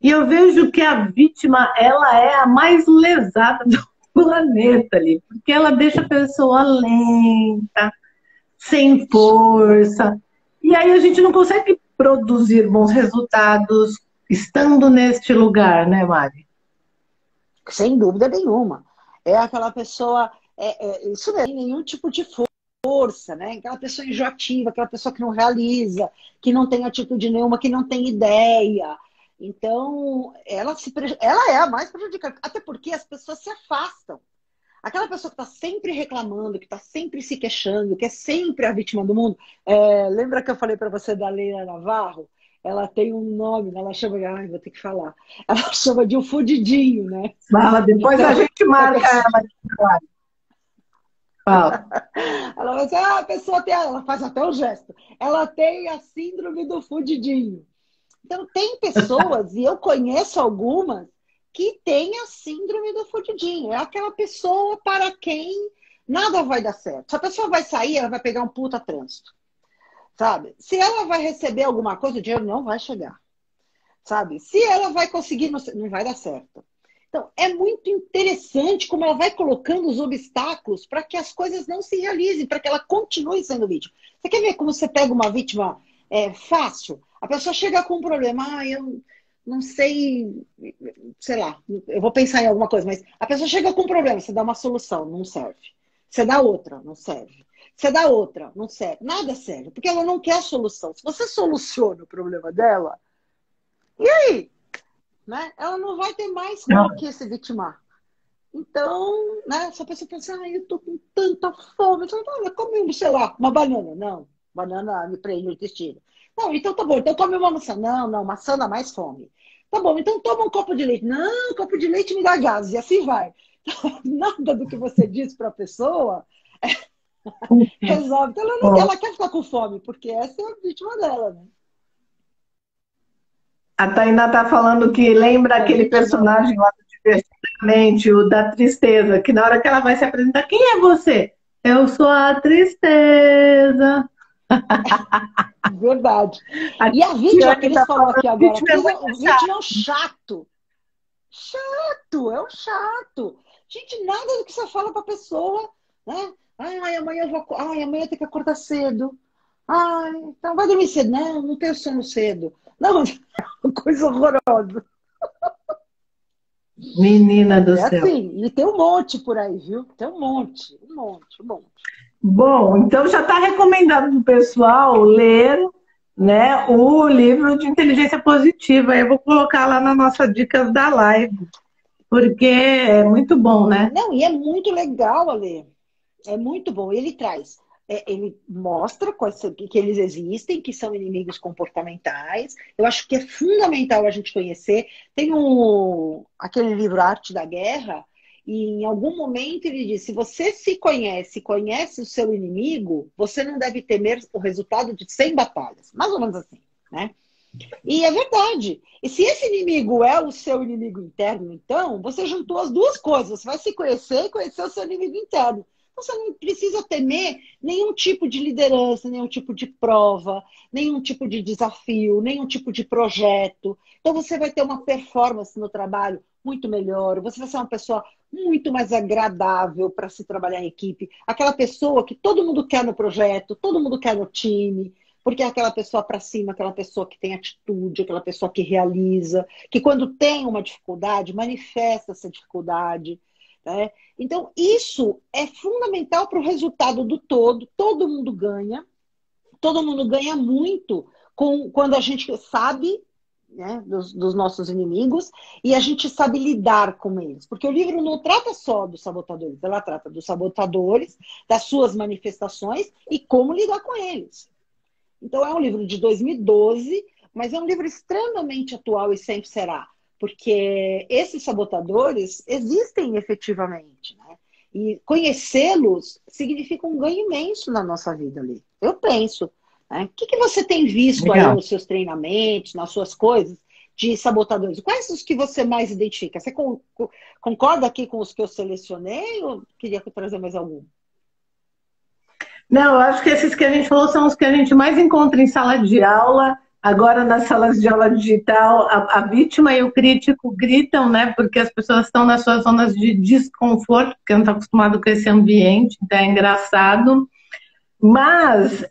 E eu vejo que a vítima, ela é a mais lesada do planeta ali, porque ela deixa a pessoa lenta, sem força. E aí a gente não consegue produzir bons resultados estando neste lugar, né, Mari? Sem dúvida nenhuma. É aquela pessoa, isso não é nenhum tipo de força, né? Aquela pessoa enjoativa, aquela pessoa que não realiza, que não tem atitude nenhuma, que não tem ideia. Então, ela é a mais prejudicada, até porque as pessoas se afastam. Aquela pessoa que está sempre reclamando, que está sempre se queixando, que é sempre a vítima do mundo. Lembra que eu falei para você da Leila Navarro? Ela tem um nome, né? Ela chama de. Ai, vou ter que falar. Ela chama de um fudidinho, né? Fala, depois a Então, gente a marca pessoa, ela. Fala. ela vai dizer, a pessoa tem. Ela faz até o gesto. Ela tem a síndrome do fudidinho. Então, tem pessoas, e eu conheço algumas, que têm a síndrome do fudidinho. É aquela pessoa para quem nada vai dar certo. Se a pessoa vai sair, ela vai pegar um puta trânsito, sabe? Se ela vai receber alguma coisa, o dinheiro não vai chegar, sabe? Se ela vai conseguir, não vai dar certo. Então, é muito interessante como ela vai colocando os obstáculos para que as coisas não se realizem, para que ela continue sendo vítima. Você quer ver como você pega uma vítima fácil? A pessoa chega com um problema, eu não sei lá, eu vou pensar em alguma coisa, mas a pessoa chega com um problema, você dá uma solução, não serve. Você dá outra, não serve. Você dá outra, não serve. Nada serve, porque ela não quer a solução. Se você soluciona o problema dela, e aí? Né? Ela não vai ter mais com o que se vitimar. Então, né, se a pessoa pensa, eu tô com tanta fome, então, olha, come, sei lá, uma banana. Não, banana me prende o intestino. Não, então tá bom, então come uma maçã. Não, não, maçã dá mais fome. Tá bom, então toma um copo de leite. Não, um copo de leite me dá gases, e assim vai. Nada do que você diz para a pessoa resolve. Então ela quer ficar com fome, porque essa é a vítima dela, né? A Tainá tá falando que lembra É aquele vítima. personagem lá do Divertidamente, o da tristeza, que na hora que ela vai se apresentar, quem é você? Eu sou a tristeza. Verdade. A E a vítima que Tiane eles tá falou falando aqui que agora, vítima é muito o chato. vítima é um chato. Chato, é um chato. Gente, nada do que você fala pra pessoa, né? Ai, amanhã eu tenho que acordar cedo. Ai, então vai dormir cedo. Não, não tenho sono cedo. Não, é uma coisa horrorosa. Menina do É céu. assim, e tem um monte por aí, viu? Tem um monte, um monte, um monte. Bom, então já está recomendado para o pessoal ler, né, o livro de inteligência positiva. Eu vou colocar lá nas nossas dicas da live, porque é muito bom, né? Não, e é muito legal, Ale. É muito bom. Ele mostra que eles existem, que são inimigos comportamentais. Eu acho que é fundamental a gente conhecer. Tem aquele livro Arte da Guerra, e em algum momento ele diz: se você se conhece, conhece o seu inimigo, você não deve temer o resultado de 100 batalhas. Mais ou menos assim, né? E é verdade. E se esse inimigo é o seu inimigo interno, então, você juntou as duas coisas. Você vai se conhecer e conhecer o seu inimigo interno. Então, você não precisa temer nenhum tipo de liderança, nenhum tipo de prova, nenhum tipo de desafio, nenhum tipo de projeto. Então, você vai ter uma performance no trabalho muito melhor. Você vai ser uma pessoa muito mais agradável para se trabalhar em equipe. Aquela pessoa que todo mundo quer no projeto, todo mundo quer no time. Porque é aquela pessoa para cima, aquela pessoa que tem atitude, aquela pessoa que realiza, que quando tem uma dificuldade, manifesta essa dificuldade. Né? Então, isso é fundamental para o resultado do todo. Todo mundo ganha muito quando a gente sabe, né, dos nossos inimigos e a gente sabe lidar com eles. Porque o livro não trata só dos sabotadores, ela trata dos sabotadores, das suas manifestações e como lidar com eles. Então é um livro de 2012, mas é um livro extremamente atual e sempre será. Porque esses sabotadores existem efetivamente, né? E conhecê-los significa um ganho imenso na nossa vida ali. Eu penso. Né? O que você tem visto aí Legal. nos seus treinamentos, nas suas coisas, de sabotadores? Quais os que você mais identifica? Você concorda aqui com os que eu selecionei ou queria trazer mais algum? Não, eu acho que esses que a gente falou são os que a gente mais encontra em sala de aula. Agora, nas salas de aula digital, a vítima e o crítico gritam, né? Porque as pessoas estão nas suas zonas de desconforto, porque não estão acostumadas com esse ambiente, então é engraçado. Mas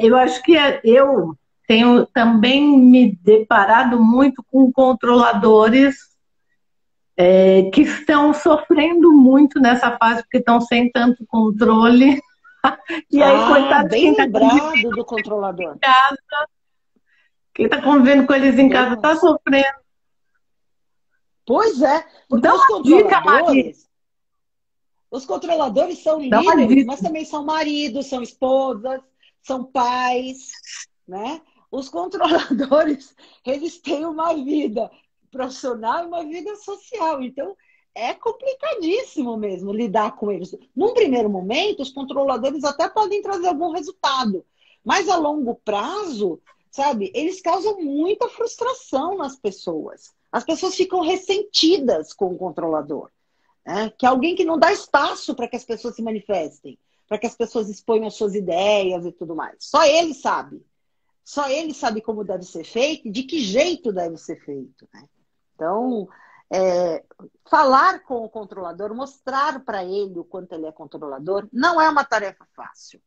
eu acho que eu tenho também me deparado muito com controladores que estão sofrendo muito nessa fase, porque estão sem tanto controle. E aí, coitado de Bem quem está lembrado do controlador. em casa, quem está convivendo com eles em casa está sofrendo. Pois é, porque Dá uma dica, Maria. Os controladores são líderes, mas também são maridos, são esposas, são pais, né? Os controladores, eles têm uma vida profissional e uma vida social. Então, é complicadíssimo mesmo lidar com eles. Num primeiro momento, os controladores até podem trazer algum resultado, mas a longo prazo, sabe, eles causam muita frustração nas pessoas. As pessoas ficam ressentidas com o controlador. Que é alguém que não dá espaço para que as pessoas se manifestem, para que as pessoas exponham as suas ideias e tudo mais. Só ele sabe. Só ele sabe como deve ser feito e de que jeito deve ser feito. Né? Então, falar com o controlador, mostrar para ele o quanto ele é controlador, não é uma tarefa fácil.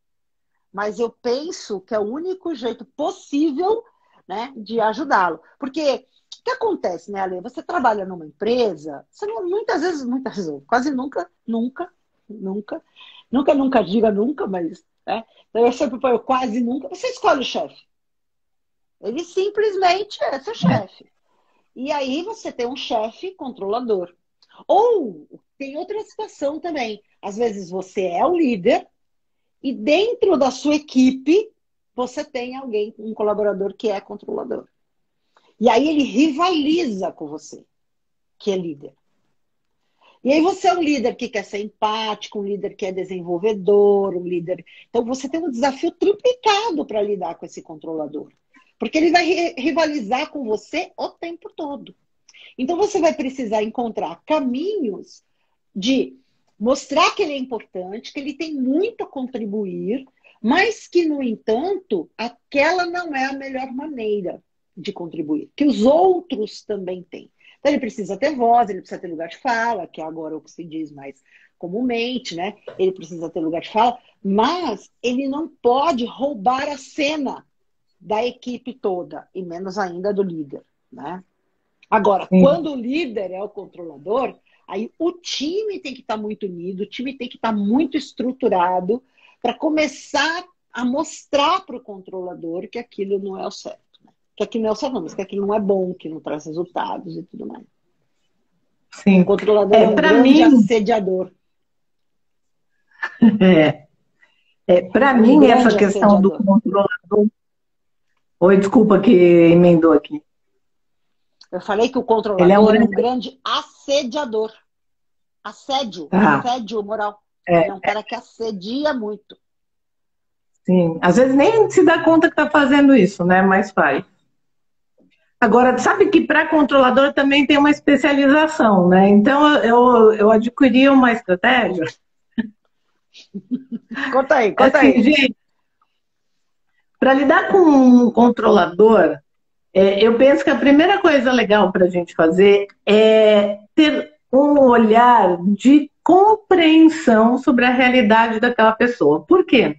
Mas eu penso que é o único jeito possível, né, de ajudá-lo. Porque o que acontece, né, Ale? Você trabalha numa empresa, você não, muitas vezes, quase nunca, diga nunca, mas né, eu sempre ponho quase nunca, você escolhe o chefe. Ele simplesmente é seu chefe. E aí você tem um chefe controlador. Ou tem outra situação também. Às vezes você é o líder e dentro da sua equipe você tem alguém, um colaborador que é controlador. E aí ele rivaliza com você, que é líder. E aí você é um líder que quer ser empático, um líder que é desenvolvedor, um líder... Então você tem um desafio triplicado para lidar com esse controlador. Porque ele vai rivalizar com você o tempo todo. Então você vai precisar encontrar caminhos de mostrar que ele é importante, que ele tem muito a contribuir, mas que, no entanto, aquela não é a melhor maneira de contribuir, que os outros também têm. Então ele precisa ter voz, ele precisa ter lugar de fala, que é agora o que se diz mais comumente, né? Ele precisa ter lugar de fala, mas ele não pode roubar a cena da equipe toda, e menos ainda do líder, né? Agora, quando o líder é o controlador, aí o time tem que estar muito unido, o time tem que estar muito estruturado para começar a mostrar para o controlador que aquilo não é o certo. Que aquilo não é o certo, mas que aquilo não é bom, que não traz resultados e tudo mais. Sim. O controlador é um grande assediador. Para mim, essa questão do controlador... Oi, desculpa que emendou aqui. Eu falei que o controlador é um grande assediador. Assédio moral. Ele é um cara que assedia muito. Sim, às vezes nem se dá conta que está fazendo isso, né? Mas faz. Agora, sabe que para controlador também tem uma especialização, né? Então, eu adquiri uma estratégia. Conta aí. Gente, para lidar com um controlador, eu penso que a primeira coisa legal para a gente fazer é ter um olhar de compreensão sobre a realidade daquela pessoa. Por quê?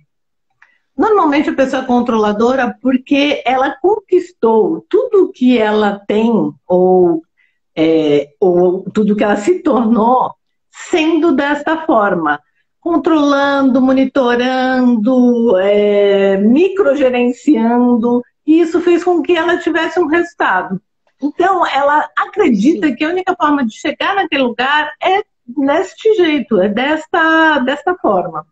Normalmente a pessoa é controladora porque ela conquistou tudo que ela tem ou tudo que ela se tornou sendo desta forma. Controlando, monitorando, microgerenciando. E e isso fez com que ela tivesse um resultado. Então, ela acredita Sim. que a única forma de chegar naquele lugar é deste jeito, é desta forma.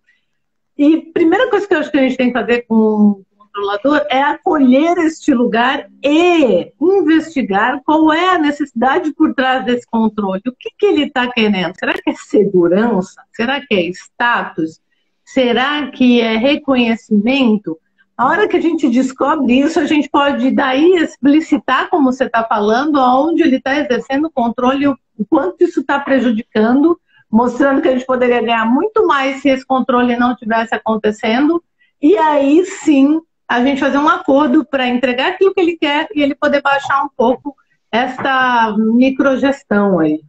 E a primeira coisa que eu acho que a gente tem que fazer com o controlador é acolher este lugar e investigar qual é a necessidade por trás desse controle. O que, que ele está querendo? Será que é segurança? Será que é status? Será que é reconhecimento? A hora que a gente descobre isso, a gente pode daí explicitar, como você está falando, aonde ele está exercendo o controle, o quanto isso está prejudicando, mostrando que a gente poderia ganhar muito mais se esse controle não tivesse acontecendo. E aí sim, a gente fazer um acordo para entregar aquilo que ele quer e ele poder baixar um pouco essa microgestão aí.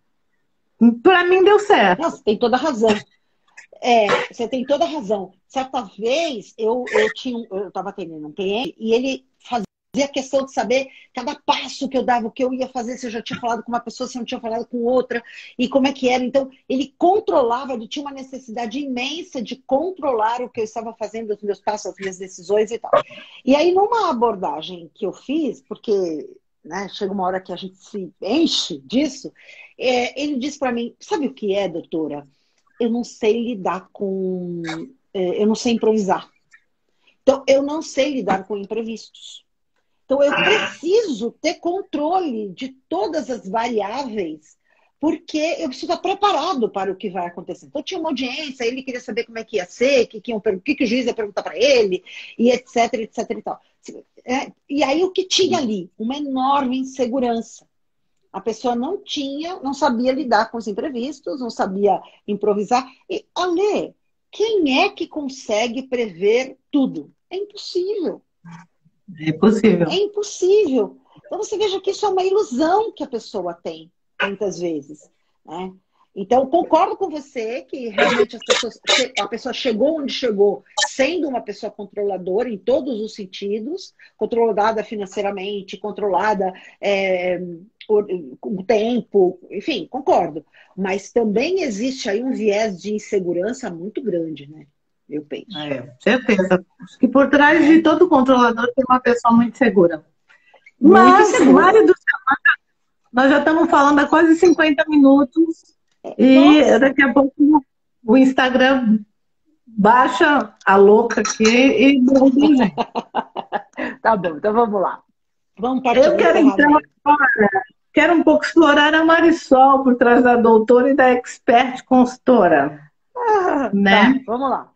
Para mim deu certo. Nossa, tem toda a razão. Você tem toda a razão. Certa vez eu estava atendendo um cliente e ele fazia questão de saber cada passo que eu dava, o que eu ia fazer, se eu já tinha falado com uma pessoa, se eu não tinha falado com outra, e como é que era. Então, ele controlava, ele tinha uma necessidade imensa de controlar o que eu estava fazendo, os meus passos, as minhas decisões e tal. E aí, numa abordagem que eu fiz, porque né, chega uma hora que a gente se enche disso, ele disse para mim, sabe o que é, doutora? Eu não sei lidar com... eu não sei improvisar. Então, eu não sei lidar com imprevistos. Então, eu preciso ter controle de todas as variáveis, porque eu preciso estar preparado para o que vai acontecer. Então, tinha uma audiência, ele queria saber como é que ia ser, o que o juiz ia perguntar para ele, e etc, etc e tal. E aí, o que tinha ali? Uma enorme insegurança. A pessoa não sabia lidar com os imprevistos, não sabia improvisar. E, Ale, quem é que consegue prever tudo? É impossível. É possível. É impossível. Então você veja que isso é uma ilusão que a pessoa tem, muitas vezes. Né? Então, concordo com você que realmente a pessoa chegou onde chegou, sendo uma pessoa controladora em todos os sentidos, controlada financeiramente, controlada o tempo, enfim, concordo. Mas também existe aí um viés de insegurança muito grande, né? Eu penso. Certeza. Acho que por trás de todo controlador tem uma pessoa muito segura. Mas, Mari do céu, nós já estamos falando há quase 50 minutos e Nossa. daqui a pouco o Instagram baixa a louca aqui e derruba a gente. Tá bom, então vamos lá. Vamos partir. Eu quero então agora, quero um pouco explorar a Marisol por trás da doutora e da expert consultora. Né? Tá, vamos lá.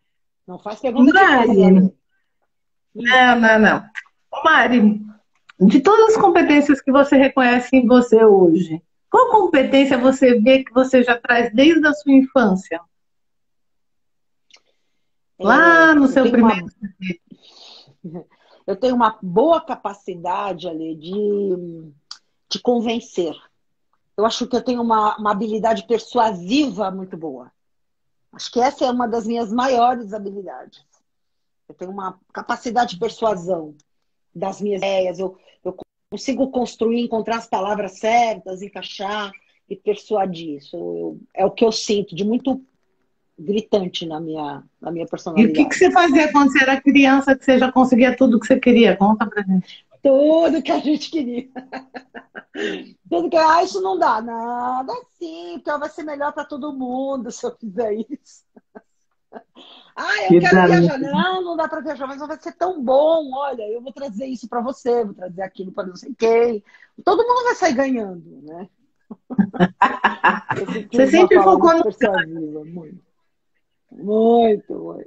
Não faz pergunta difícil. Não. Mari, de todas as competências que você reconhece em você hoje, qual competência você vê que você já traz desde a sua infância? Lá no seu primeiro... Eu tenho uma boa capacidade, Ale, de convencer. Eu acho que eu tenho uma habilidade persuasiva muito boa. Acho que essa é uma das minhas maiores habilidades. Eu tenho uma capacidade de persuasão das minhas ideias. Eu consigo construir, encontrar as palavras certas, encaixar e persuadir. Isso é o que eu sinto de muito gritante na minha personalidade. E o que você fazia quando você era criança que você já conseguia tudo que você queria? Conta pra gente. Tudo que a gente queria. Tudo que... isso não dá. Nada sim, porque vai ser melhor para todo mundo se eu fizer isso. Eu quero viajar. Não dá para viajar, mas vai ser tão bom. Olha, eu vou trazer isso para você, vou trazer aquilo para não sei quem. Todo mundo vai sair ganhando, né? Você sempre focou no... Muito.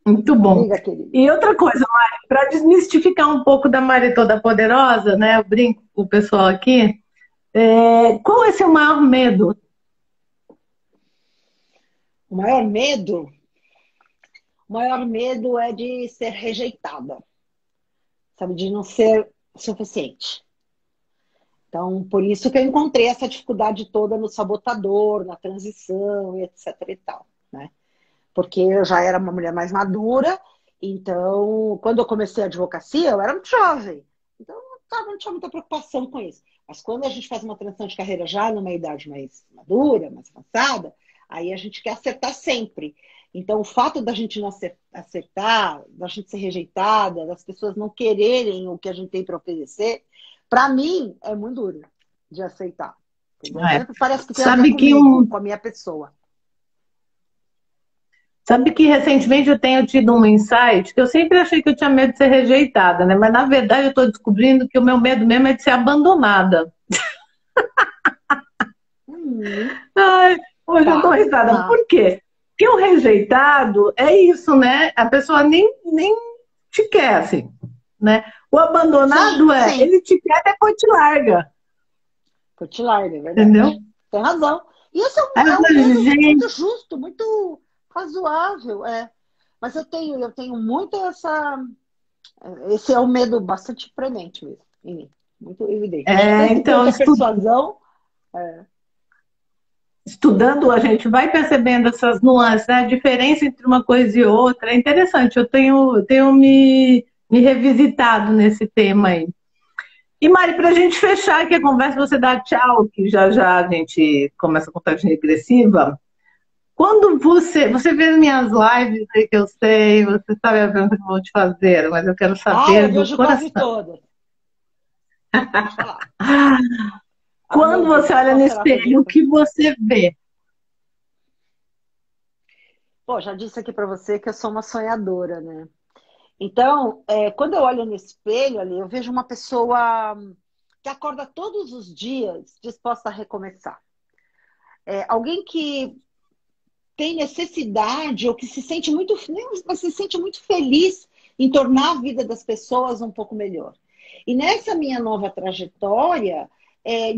Muito bom. E outra coisa, Mari, para desmistificar um pouco da Mari toda poderosa, né? Eu brinco com o pessoal aqui. Qual é seu maior medo? O maior medo? O maior medo é de ser rejeitada. Sabe, de não ser suficiente. Então, por isso que eu encontrei essa dificuldade toda no sabotador, na transição, etc e tal, né? Porque eu já era uma mulher mais madura, então, quando eu comecei a advocacia, eu era muito jovem. Então, não tinha muita preocupação com isso. Mas quando a gente faz uma transição de carreira já numa idade mais madura, mais avançada, aí a gente quer acertar sempre. Então, o fato da gente não acertar, da gente ser rejeitada, das pessoas não quererem o que a gente tem para oferecer, para mim é muito duro de aceitar. Entendeu? É. Sempre parece que tem a ver Sabe que comigo, com a minha pessoa. Sabe que recentemente eu tenho tido um insight que eu sempre achei que eu tinha medo de ser rejeitada, né? Mas na verdade eu estou descobrindo que o meu medo mesmo é de ser abandonada. Ai, hoje eu tô risada. Tá. Por quê? Porque o rejeitado é isso, né? A pessoa nem te quer, assim, né? O abandonado Sim, sim. ele te quer, depois te larga, Eu te largo, é entendeu? verdade. Tem razão. E esse Aí eu é um falo, medo gente, muito justo, muito razoável. É. Mas eu tenho muito essa. Esse é um medo bastante premente mesmo, em mim. Muito evidente. Tanto então, quanto a persuasão. É. estudando, a gente vai percebendo essas nuances, né? A diferença entre uma coisa e outra. É interessante, eu tenho me revisitado nesse tema aí. E Mari, para a gente fechar aqui a conversa, você dá tchau, que já já a gente começa a contagem regressiva. Quando você vê minhas lives, aí que eu sei, você sabe a pergunta que eu vou te fazer, mas eu quero Eu saber do vejo quase coração. todas. Pode falar. Quando Meu você Deus, olha qual no será a espelho, o pergunta? que você vê? Pô, já disse aqui para você que eu sou uma sonhadora, né? Então, quando eu olho no espelho ali, eu vejo uma pessoa que acorda todos os dias disposta a recomeçar. Alguém que tem necessidade ou que se sente muito, mas se sente muito feliz em tornar a vida das pessoas um pouco melhor. E nessa minha nova trajetória,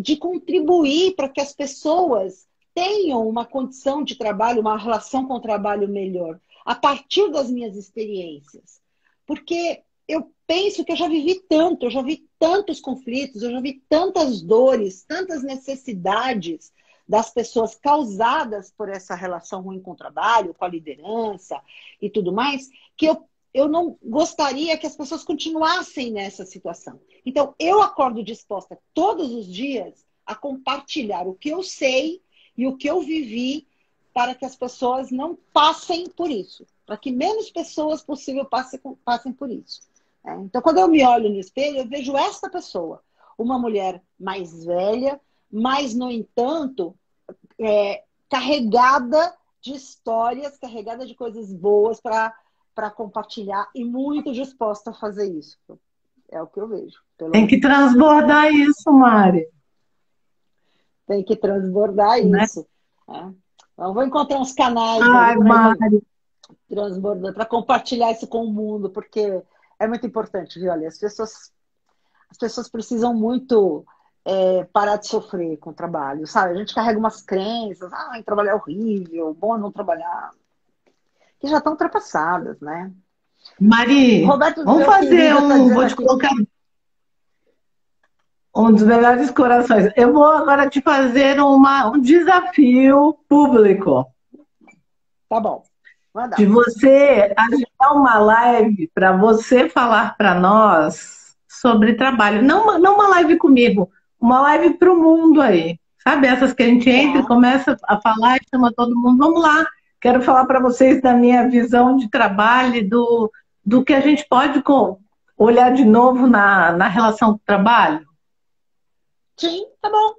de contribuir para que as pessoas tenham uma condição de trabalho, uma relação com o trabalho melhor, a partir das minhas experiências. Porque eu penso que eu já vivi tanto, eu já vi tantos conflitos, eu já vi tantas dores, tantas necessidades das pessoas causadas por essa relação ruim com o trabalho, com a liderança e tudo mais, que eu não gostaria que as pessoas continuassem nessa situação. Então, eu acordo disposta todos os dias a compartilhar o que eu sei e o que eu vivi para que as pessoas não passem por isso, para que menos pessoas possível passem por isso. Então, quando eu me olho no espelho, eu vejo esta pessoa, uma mulher mais velha, mas, no entanto, carregada de histórias, carregada de coisas boas para compartilhar e muito disposta a fazer isso. É o que eu vejo, pelo Tem que menos. transbordar isso, Mari. Tem que transbordar Né? isso. Então, vou encontrar uns canais aí Ai, para ir Mari. transbordando, para compartilhar isso com o mundo, porque é muito importante, viu? Olha, as pessoas precisam muito parar de sofrer com o trabalho, sabe? A gente carrega umas crenças, trabalhar é horrível, bom é não trabalhar, que já estão ultrapassadas, né? Mari, Roberto, vamos meu fazer querido, está um. dizendo Vou te aqui. colocar um dos melhores corações. Eu vou agora te fazer um desafio público Tá bom, de manda. você agendar uma live para você falar para nós sobre trabalho. Não uma live comigo, uma live para o mundo aí. Sabe essas que a gente entra e Tá. começa a falar e chama todo mundo. Vamos lá, quero falar para vocês da minha visão de trabalho, e do que a gente pode olhar de novo na relação com o trabalho. Sim, tá bom.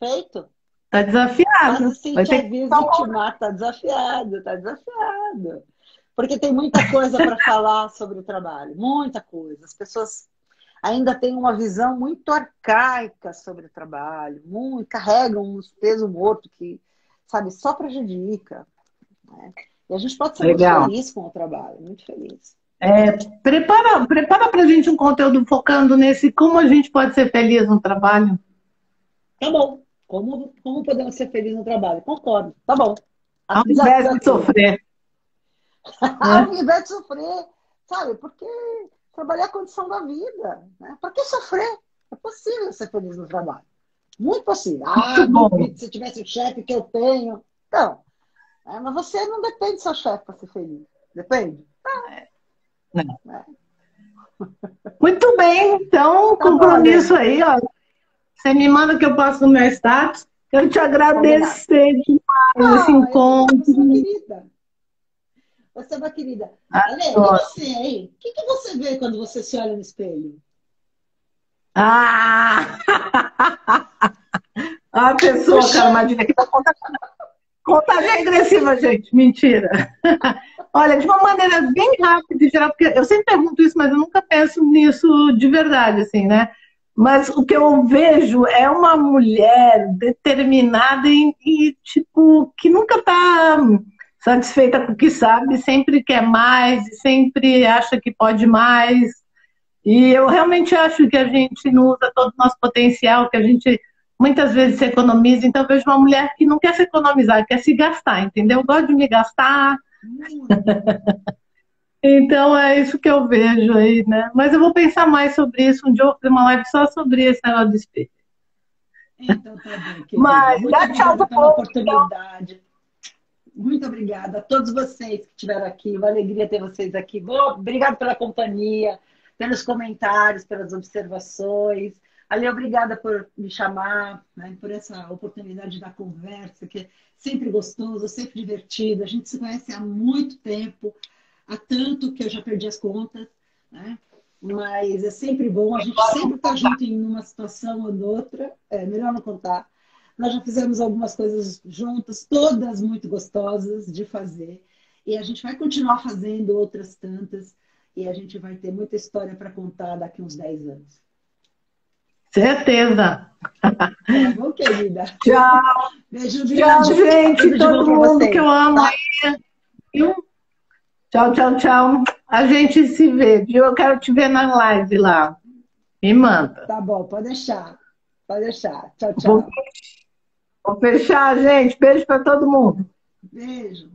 Feito. Tá Faça desafiado. assim, Vai te ter que aviso e te mato. Tá desafiado, tá desafiado. Porque tem muita coisa para falar sobre o trabalho, muita coisa. As pessoas ainda têm uma visão muito arcaica sobre o trabalho, carregam um peso morto que, sabe, só prejudica, né? E a gente pode ser muito legal. feliz com o trabalho, muito feliz. Prepara pra gente um conteúdo focando nesse como a gente pode ser feliz no trabalho. Tá bom. Como podemos ser felizes no trabalho? Concordo. Tá bom. Ao invés Desafio de aceito. sofrer, Ao né? invés de sofrer, sabe? Porque trabalhar é a condição da vida, né? Para que sofrer? É possível ser feliz no trabalho. Muito possível. Muito bom. Duvido se tivesse o chefe que eu tenho. Então, mas você não depende do seu chefe para ser feliz. Depende? Né? Né? Muito bem, então, Tá bom, compromisso Helena. aí, ó. Você me manda que eu passo no meu status. Quero te Combinado. agradecer demais esse Helena, você é uma encontro. pessoa querida. Você é uma querida. Ale, e Adoro. você, hein? O que você vê quando você se olha no espelho? Ah! A pessoa, cara, Puxa! imagina que tá contagem regressiva, gente. Mentira. Olha, de uma maneira bem rápida e geral, porque eu sempre pergunto isso, mas eu nunca penso nisso de verdade, assim, né? Mas o que eu vejo é uma mulher determinada tipo, que nunca está satisfeita com o que sabe, sempre quer mais, sempre acha que pode mais. E eu realmente acho que a gente não usa todo o nosso potencial, que a gente muitas vezes se economiza. Então, eu vejo uma mulher que não quer se economizar, quer se gastar, entendeu? Eu gosto de me gastar, Muito. então é isso que eu vejo aí, né? Mas eu vou pensar mais sobre isso. Um dia eu vou fazer uma live só sobre esse negócio do espelho. Então tá bom, querida. Mas Muito dá tchau obrigada pro pela povo, então. oportunidade. Muito obrigada a todos vocês que estiveram aqui. Uma alegria ter vocês aqui. Obrigada pela companhia, pelos comentários, pelas observações. Ali, obrigada por me chamar, né, por essa oportunidade da conversa, que é sempre gostoso, sempre divertido. A gente se conhece há muito tempo, há tanto que eu já perdi as contas, né? Mas é sempre bom, a gente sempre está junto em uma situação ou noutra, é melhor não contar. Nós já fizemos algumas coisas juntas, todas muito gostosas de fazer. E a gente vai continuar fazendo outras tantas. E a gente vai ter muita história para contar daqui uns 10 anos. Certeza. Tá bom, querida? Tchau, Beijo tchau, grande. gente. Tudo de bom Todo para mundo que vocês, eu amo tá? aí, viu? Tchau, tchau, tchau. A gente se vê, viu? Eu quero te ver na live lá. Me manda. Tá bom, pode deixar. Pode deixar. Tchau, Vou, tchau. vou fechar, gente. Beijo para todo mundo. Beijo.